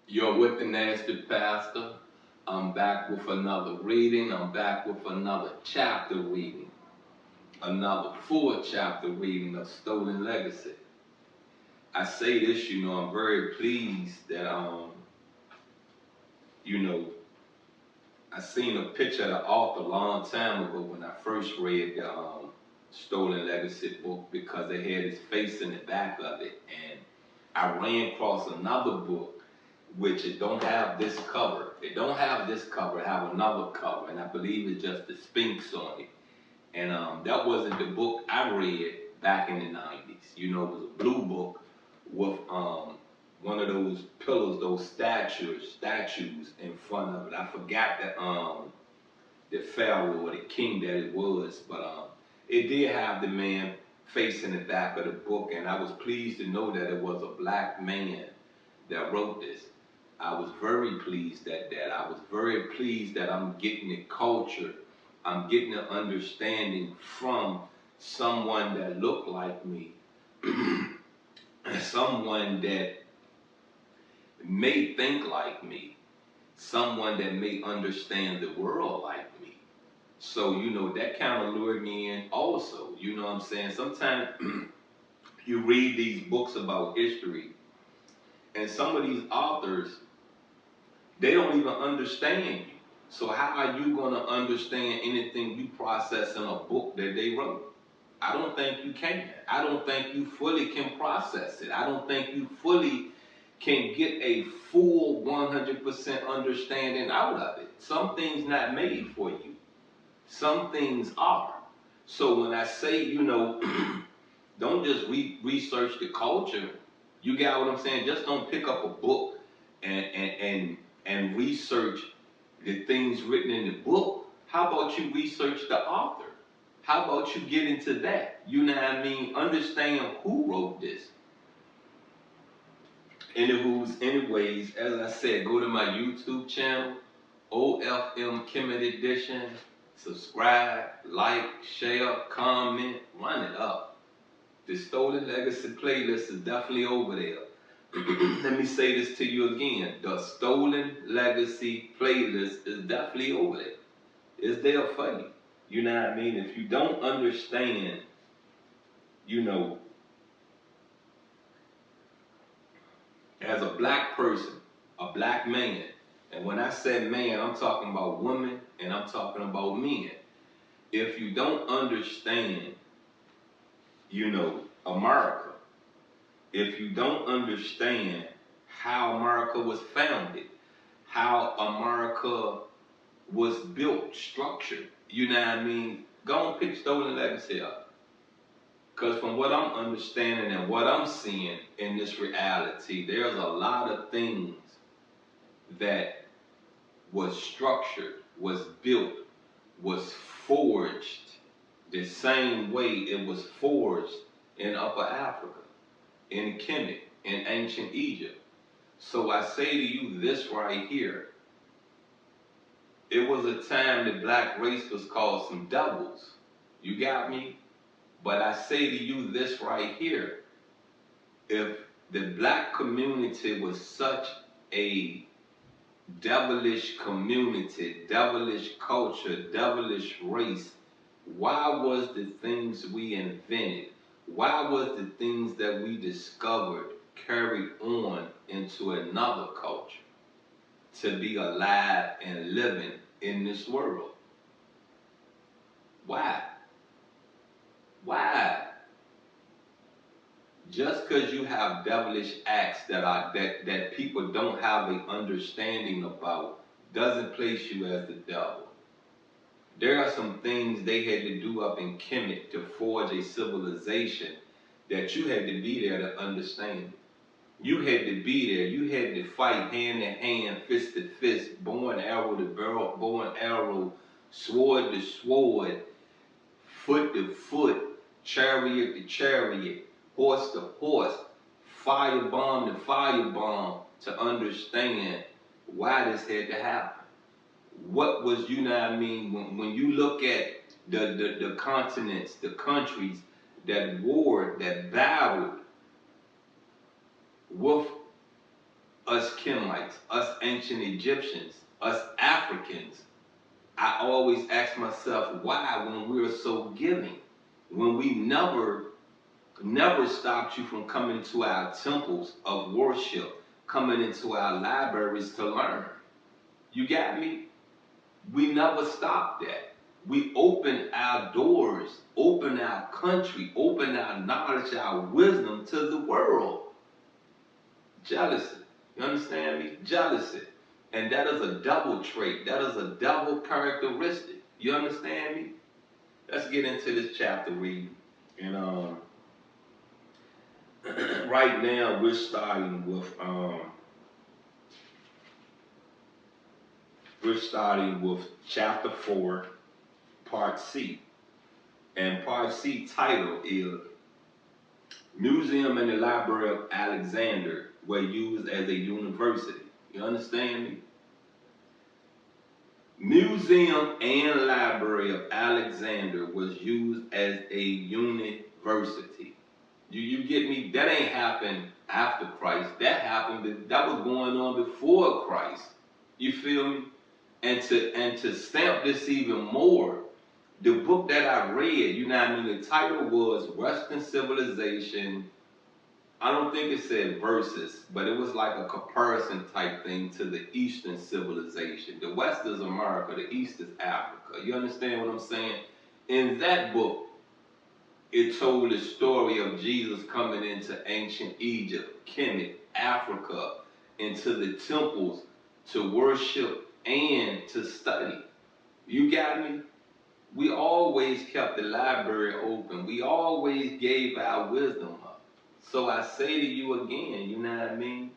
You're with the Nasty Pastor. I'm back with another reading. I'm back with another chapter reading. Another full chapter reading of Stolen Legacy. I say this, I'm very pleased that, you know, I seen a picture of the author a long time ago when I first read the Stolen Legacy book because they had his face in the back of it. And I ran across another book which it don't have this cover. It don't have this cover, it have another cover, and I believe it's just the Sphinx on it. And that wasn't the book I read back in the 90s. It was a blue book with one of those pillars, those statues in front of it. I forgot the pharaoh or the king that it was, but it did have the man face in the back of the book, and I was pleased to know that it was a black man that wrote this. I was very pleased at that. I was very pleased that I'm getting the culture, I'm getting the understanding from someone that looked like me, someone that may think like me, someone that may understand the world like me. So, that kind of lured me in also. You know what I'm saying? Sometimes you read these books about history, and some of these authors, they don't even understand you. So how are you going to understand anything you process in a book that they wrote? I don't think you can. I don't think you fully can process it. I don't think you fully can get a full 100% understanding out of it. Some things not made for you. Some things are. So when I say, don't just research the culture. You got what I'm saying? Just don't pick up a book and research the things written in the book. How about you research the author? How about you get into that? You know what I mean? Understand who wrote this. Anyways, as I said, go to my YouTube channel, OFM Kemet Edition. Subscribe, like, share, comment, run it up. The Stolen Legacy playlist is definitely over there. Let me say this to you again. The Stolen Legacy playlist is definitely over there. It's there for you. You know what I mean? If you don't understand, as a black person, a black man, and when I say man, I'm talking about women and I'm talking about men. If you don't understand, America, if you don't understand how America was founded, how America was built, structured, you know what I mean? Go and pick Stolen Legacy up. Because from what I'm understanding and what I'm seeing in this reality, there's a lot of things that was structured, was built, was forged the same way it was forged in Upper Africa, in Kemet, in ancient Egypt. So I say to you this right here. It was a time the black race was called some devils. You got me? But I say to you this right here. If the black community was such a devilish community, devilish culture, devilish race, why was the things we invented, why was the things that we discovered carried on into another culture to be alive and living in this world? Why? Why? Just because you have devilish acts that people don't have an understanding about doesn't place you as the devil. There are some things they had to do up in Kemet to forge a civilization that you had to be there to understand. You had to be there. You had to fight hand to hand, fist to fist, bow and arrow to bow and arrow, sword to sword, foot to foot, chariot to chariot, horse to horse, firebomb to firebomb to understand why this had to happen. What was, you know what I mean, when you look at the continents, the countries that warred, that battled with us Kemites, us ancient Egyptians, us Africans, I always ask myself why when we're so giving, when we never stopped you from coming to our temples of worship, coming into our libraries to learn. You got me? We never stopped that. We open our doors, open our country, open our knowledge, our wisdom to the world. Jealousy. You understand me? Jealousy. And that is a double trait. That is a double characteristic. You understand me? Let's get into this chapter reading. And right now we're starting with chapter 4, part C. And part C title is Museum and the Library of Alexander were used as a university. You understand me? Museum and Library of Alexander was used as a university. You get me? That ain't happened after Christ. That was going on before Christ. You feel me? And to stamp this even more, the book that I read, you know what I mean, the title was Western Civilization. I don't think it said versus, but it was like a comparison type thing to the Eastern civilization. The West is America, the East is Africa. You understand what I'm saying? In that book, it told the story of Jesus coming into ancient Egypt, Kemet, Africa, into the temples to worship and to study. You got me? We always kept the library open. We always gave our wisdom up. So I say to you again, you know what I mean?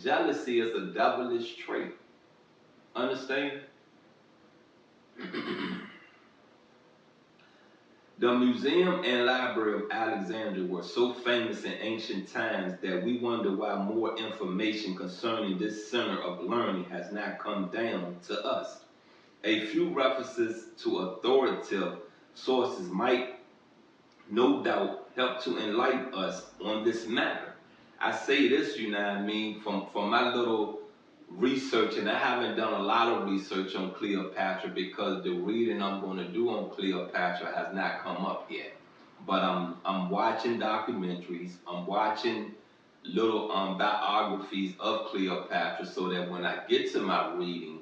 Jealousy is a devilish trait. Understand? The Museum and Library of Alexandria were so famous in ancient times that we wonder why more information concerning this center of learning has not come down to us. A few references to authoritative sources might, no doubt, help to enlighten us on this matter. I say this, you know what I mean, from my little research, and I haven't done a lot of research on Cleopatra because the reading I'm going to do on Cleopatra has not come up yet. But I'm watching documentaries, I'm watching little biographies of Cleopatra so that when I get to my reading,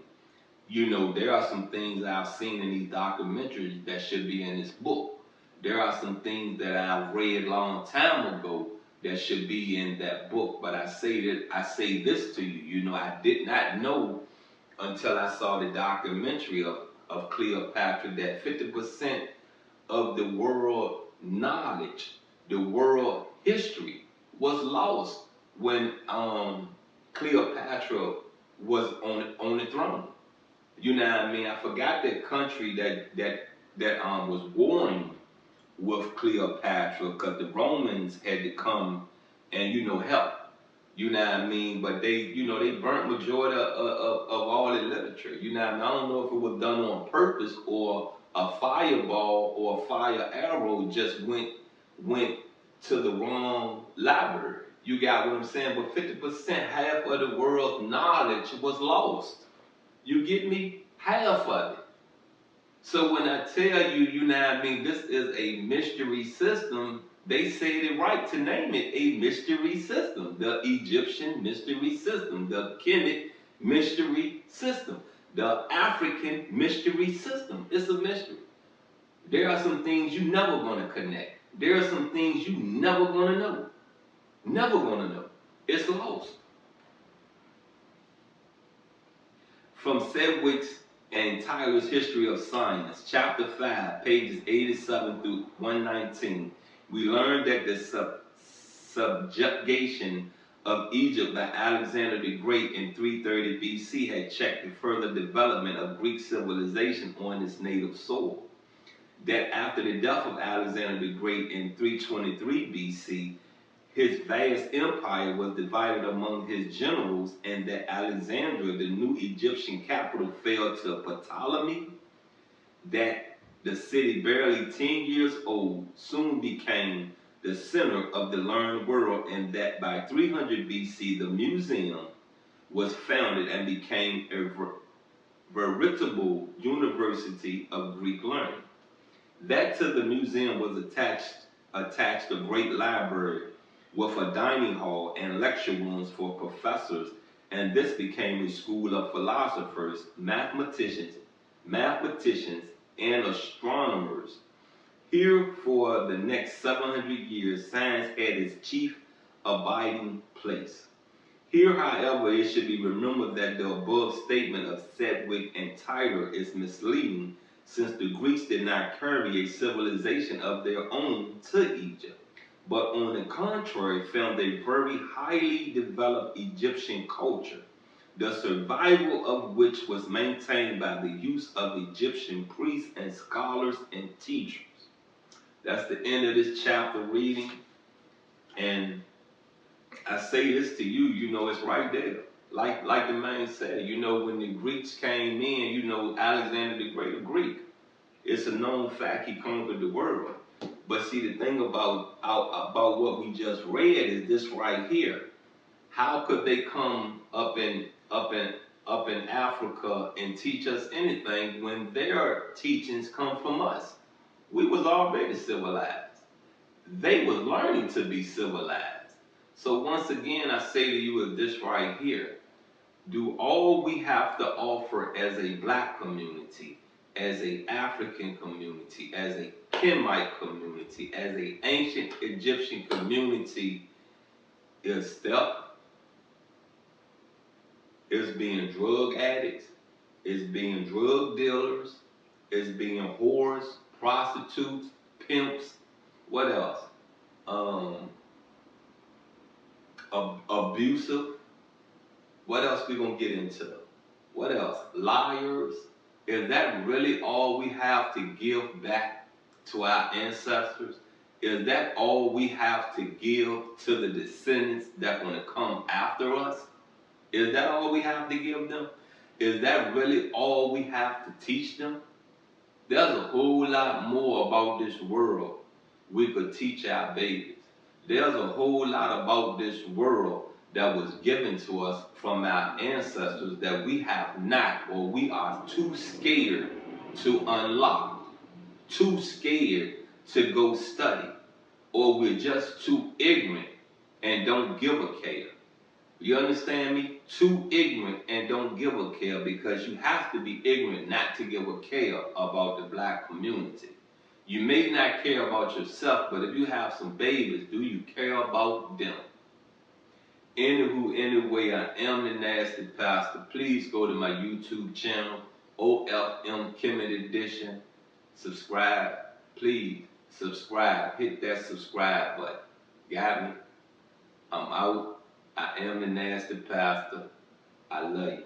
you know, there are some things I've seen in these documentaries that should be in this book. There are some things that I've read a long time ago that should be in that book. But I say this to you, you know, I did not know until I saw the documentary of Cleopatra that 50% of the world knowledge, the world history was lost when Cleopatra was on the throne. You know what I mean? I forgot that country that was warring with Cleopatra because the Romans had to come and, you know, help. You know what I mean? But they burnt majority of all the literature. You know what I mean? I don't know if it was done on purpose or a fireball or a fire arrow just went to the wrong library. You got what I'm saying? But 50%, half of the world's knowledge was lost. You get me? Half of it. So when I tell you, you know what I mean, this is a mystery system, they said it right to name it a mystery system. The Egyptian mystery system, the Kemet mystery system, the African mystery system. It's a mystery. There are some things you're never going to connect. There are some things you're never going to know. Never going to know. It's lost. From Sedgwick's and Tyler's History of Science, Chapter 5, pages 87 through 119, we learned that the subjugation of Egypt by Alexander the Great in 330 BC had checked the further development of Greek civilization on its native soil. That after the death of Alexander the Great in 323 BC, his vast empire was divided among his generals, and that Alexandria, the new Egyptian capital, fell to Ptolemy, that the city barely 10 years old soon became the center of the learned world, and that by 300 BC, the museum was founded and became a veritable university of Greek learning. That to the museum was attached a great library with a dining hall and lecture rooms for professors, and this became a school of philosophers, mathematicians, and astronomers. Here, for the next 700 years, science had its chief abiding place. Here, however, it should be remembered that the above statement of Sedgwick and Tyler is misleading, since the Greeks did not carry a civilization of their own to Egypt, but on the contrary found a very highly developed Egyptian culture, the survival of which was maintained by the use of Egyptian priests and scholars and teachers. That's the end of this chapter reading, and I say this to you, it's right there. Like the man said, when the Greeks came in, Alexander the Great, a Greek. It's a known fact he conquered the world. But see, the thing about what we just read is this right here. How could they come up in Africa and teach us anything when their teachings come from us? We was already civilized. They was learning to be civilized. So once again, I say to you is this right here. Do all we have to offer as a black community, as a African community, as a Kemite community, as a ancient Egyptian community is theft, is being drug addicts, is being drug dealers, is being whores, prostitutes, pimps, what else? Abusive. What else we gonna get into? What else? Liars. Is that really all we have to give back to our ancestors? Is that all we have to give to the descendants that want to come after us? Is that all we have to give them? Is that really all we have to teach them? There's a whole lot more about this world we could teach our babies. There's a whole lot about this world that was given to us from our ancestors that we have not, or we are too scared to unlock, too scared to go study, or we're just too ignorant and don't give a care. You understand me? Too ignorant and don't give a care, because you have to be ignorant not to give a care about the black community. You may not care about yourself, but if you have some babies, do you care about them? Anyway, I am the Nasty Pastor. Please go to my YouTube channel, OFM Kemet Edition. Subscribe. Please subscribe. Hit that subscribe button. Got me? I'm out. I am the Nasty Pastor. I love you.